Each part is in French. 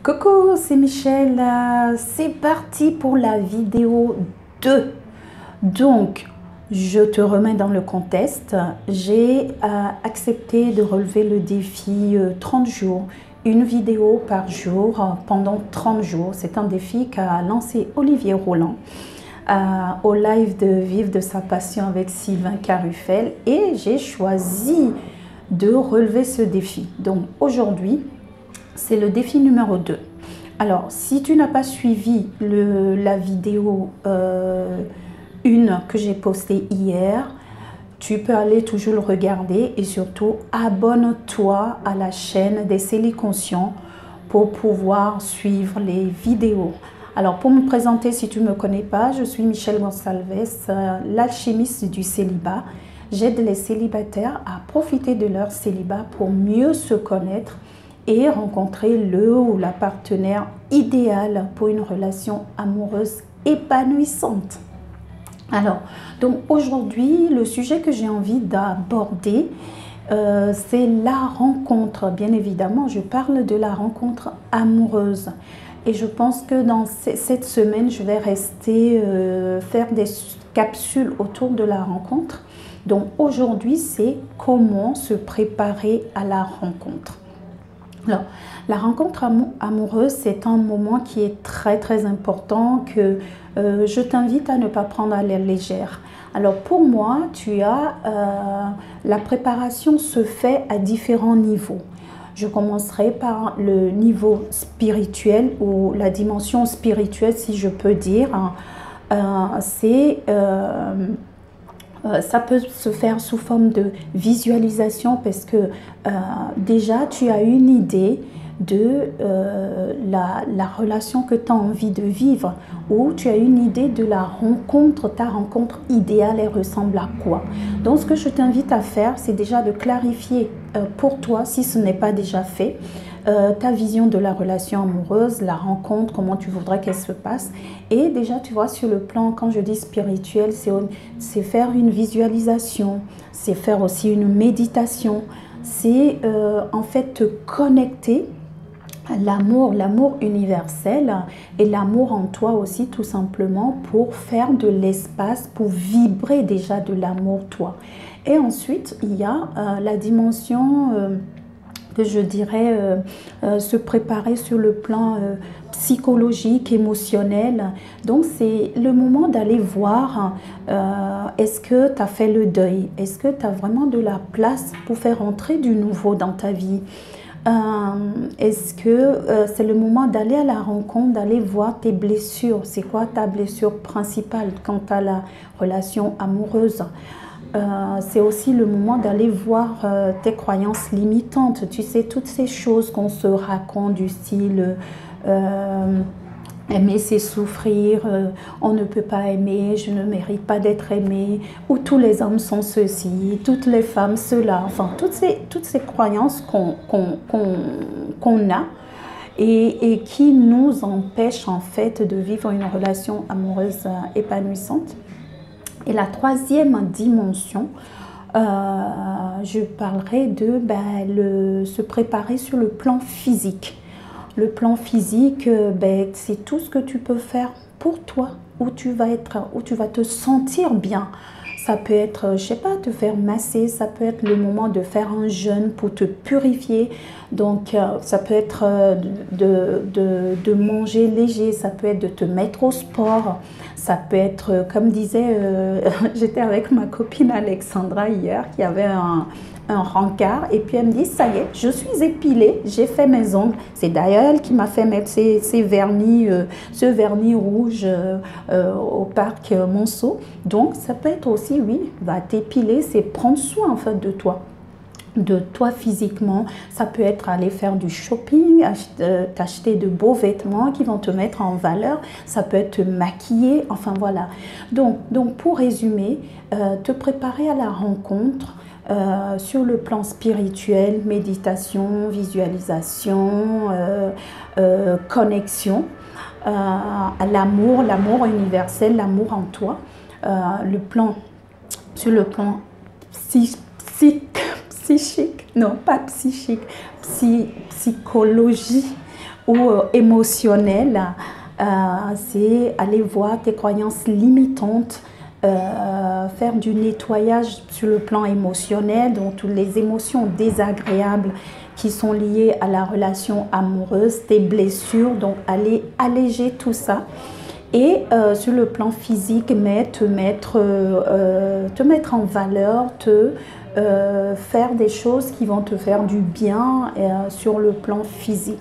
Coucou, c'est Michel. C'est parti pour la vidéo 2. Donc, je te remets dans le contexte. J'ai accepté de relever le défi 30 jours, une vidéo par jour pendant 30 jours. C'est un défi qu'a lancé Olivier Roland au live de Vivre de sa passion avec Sylvain Carufel et j'ai choisi de relever ce défi. Donc aujourd'hui, c'est le défi numéro 2. Alors, si tu n'as pas suivi la vidéo 1 que j'ai postée hier, tu peux aller toujours le regarder et surtout abonne-toi à la chaîne des Célie Conscients pour pouvoir suivre les vidéos. Alors, pour me présenter, si tu ne me connais pas, je suis Michel Gonçalves, l'alchimiste du célibat. J'aide les célibataires à profiter de leur célibat pour mieux se connaître et rencontrer le ou la partenaire idéal pour une relation amoureuse épanouissante. Alors, donc aujourd'hui, le sujet que j'ai envie d'aborder, c'est la rencontre. Bien évidemment, je parle de la rencontre amoureuse. Et je pense que dans cette semaine, je vais rester faire des capsules autour de la rencontre. Donc aujourd'hui, c'est comment se préparer à la rencontre. Alors, la rencontre amoureuse, c'est un moment qui est très important que je t'invite à ne pas prendre à la légère. Alors pour moi, la préparation se fait à différents niveaux. Je commencerai par le niveau spirituel ou la dimension spirituelle, si je peux dire. Ça peut se faire sous forme de visualisation parce que déjà tu as une idée de la relation que tu as envie de vivre ou tu as une idée de la rencontre, ta rencontre idéale, elle ressemble à quoi. Donc ce que je t'invite à faire, c'est déjà de clarifier pour toi, si ce n'est pas déjà fait, ta vision de la relation amoureuse, la rencontre, comment tu voudrais qu'elle se passe. Et déjà, tu vois, sur le plan, quand je dis spirituel, c'est faire une visualisation, c'est faire aussi une méditation, c'est en fait te connecter à l'amour universel et l'amour en toi aussi, tout simplement, pour faire de l'espace, pour vibrer déjà de l'amour toi. Et ensuite, il y a la dimension que je dirais se préparer sur le plan psychologique, émotionnel. Donc c'est le moment d'aller voir est-ce que tu as fait le deuil, est-ce que tu as vraiment de la place pour faire entrer du nouveau dans ta vie. Est-ce que c'est le moment d'aller à la rencontre, d'aller voir tes blessures, c'est quoi ta blessure principale quant à la relation amoureuse. C'est aussi le moment d'aller voir tes croyances limitantes. Tu sais, toutes ces choses qu'on se raconte du style aimer c'est souffrir, on ne peut pas aimer, je ne mérite pas d'être aimé, ou tous les hommes sont ceci, toutes les femmes cela. Enfin, toutes ces croyances qu'on a et qui nous empêchent en fait de vivre une relation amoureuse épanouissante. Et la troisième dimension, je parlerai de se préparer sur le plan physique. Le plan physique, c'est tout ce que tu peux faire pour toi, où tu vas te sentir bien. Ça peut être, je sais pas, te faire masser, ça peut être le moment de faire un jeûne pour te purifier. Donc, ça peut être de manger léger, ça peut être de te mettre au sport. Ça peut être, comme disait, j'étais avec ma copine Alexandra hier, qui avait un rencard et puis elle me dit ça y est, je suis épilée, j'ai fait mes ongles. C'est d'ailleurs elle qui m'a fait mettre ce vernis rouge au parc Monceau. Donc ça peut être aussi, oui, va t'épiler, c'est prendre soin en fait de toi physiquement. Ça peut être aller faire du shopping, t'acheter de beaux vêtements qui vont te mettre en valeur. Ça peut être te maquiller, enfin voilà. Donc pour résumer, te préparer à la rencontre sur le plan spirituel, méditation, visualisation, connexion, l'amour universel, l'amour en toi, sur le plan psychique, non pas psychique, psychologie, ou émotionnel, c'est aller voir tes croyances limitantes, faire du nettoyage sur le plan émotionnel, donc toutes les émotions désagréables qui sont liées à la relation amoureuse, tes blessures, donc aller alléger tout ça. Et sur le plan physique, te mettre en valeur, faire des choses qui vont te faire du bien sur le plan physique.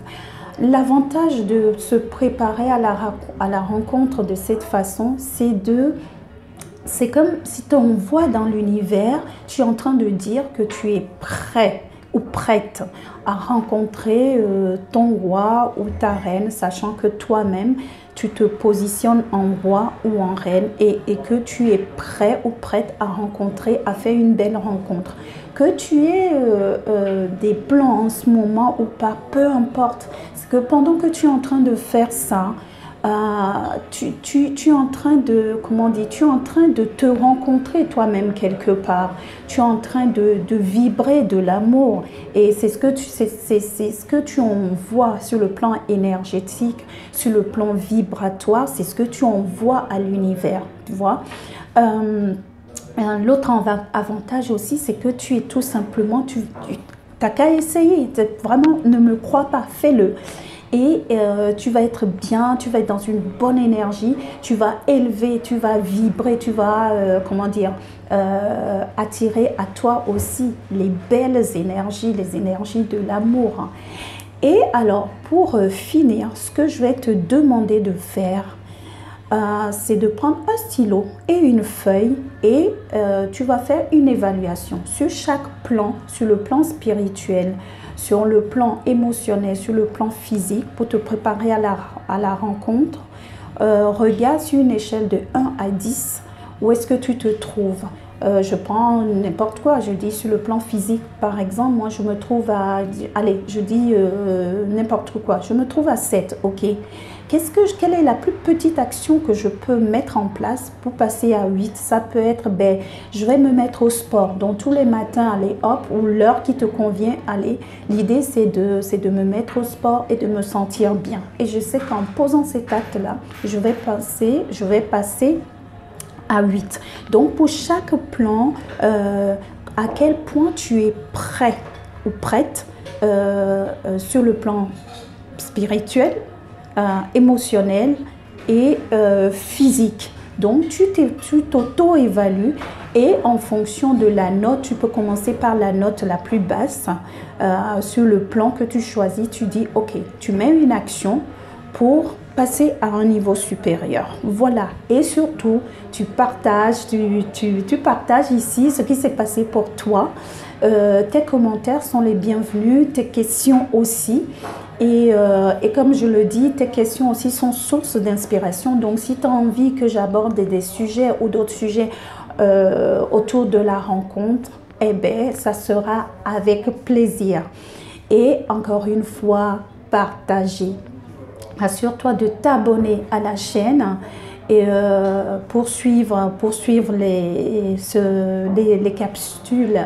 L'avantage de se préparer à la rencontre de cette façon, c'est comme si tu envoies dans l'univers, tu es en train de dire que tu es prêt ou prête à rencontrer ton roi ou ta reine, sachant que toi-même, tu te positionnes en roi ou en reine et que tu es prêt ou prête à rencontrer, à faire une belle rencontre. Que tu aies des plans en ce moment ou pas, peu importe. C'est que pendant que tu es en train de faire ça, tu es en train de, comment dire, tu es en train de te rencontrer toi-même quelque part. Tu es en train de vibrer de l'amour et c'est ce que tu envoies sur le plan énergétique, sur le plan vibratoire, c'est ce que tu envoies à l'univers, tu vois. L'autre avantage aussi, c'est que tu es tout simplement, tu n'as qu'à essayer, vraiment ne me crois pas, fais-le. Et tu vas être bien, tu vas être dans une bonne énergie, tu vas élever, tu vas vibrer, tu vas, attirer à toi aussi les belles énergies, les énergies de l'amour. Et alors, pour finir, ce que je vais te demander de faire, c'est de prendre un stylo et une feuille et tu vas faire une évaluation sur chaque plan, sur le plan spirituel, sur le plan émotionnel, sur le plan physique pour te préparer à la rencontre. Regarde sur une échelle de 1 à 10 où est-ce que tu te trouves. Je prends n'importe quoi, je dis sur le plan physique par exemple, moi je me trouve à, allez je dis n'importe quoi, je me trouve à 7, ok. Quelle est la plus petite action que je peux mettre en place pour passer à 8? Ça peut être, je vais me mettre au sport, donc tous les matins, allez hop, ou l'heure qui te convient, allez. L'idée c'est de me mettre au sport et de me sentir bien. Et je sais qu'en posant cet acte-là, je vais passer à 8. Donc pour chaque plan, à quel point tu es prêt ou prête sur le plan spirituel, émotionnel et physique. Donc tu t'auto-évalues et en fonction de la note, tu peux commencer par la note la plus basse sur le plan que tu choisis. Tu dis ok, tu mets une action pour passer à un niveau supérieur. Voilà. Et surtout, tu partages ici ce qui s'est passé pour toi. Tes commentaires sont les bienvenus, tes questions aussi. Et comme je le dis, tes questions aussi sont source d'inspiration. Donc, si tu as envie que j'aborde des sujets ou d'autres sujets autour de la rencontre, eh bien, ça sera avec plaisir. Et encore une fois, partager. Assure-toi de t'abonner à la chaîne et poursuivre les capsules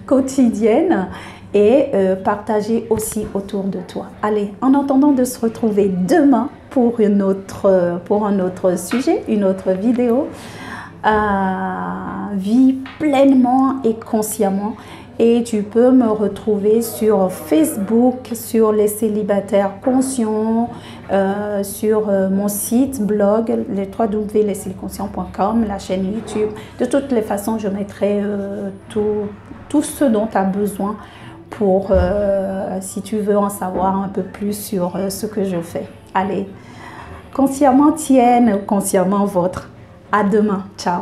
quotidiennes et partager aussi autour de toi. Allez, en attendant de se retrouver demain pour un autre sujet, une autre vidéo, vis pleinement et consciemment. Et tu peux me retrouver sur Facebook, sur les célibataires conscients, sur mon site, blog, www.lescélibataires.com, la chaîne YouTube. De toutes les façons, je mettrai tout ce dont tu as besoin pour, si tu veux en savoir un peu plus sur ce que je fais. Allez, consciemment tienne, consciemment vôtre. À demain. Ciao.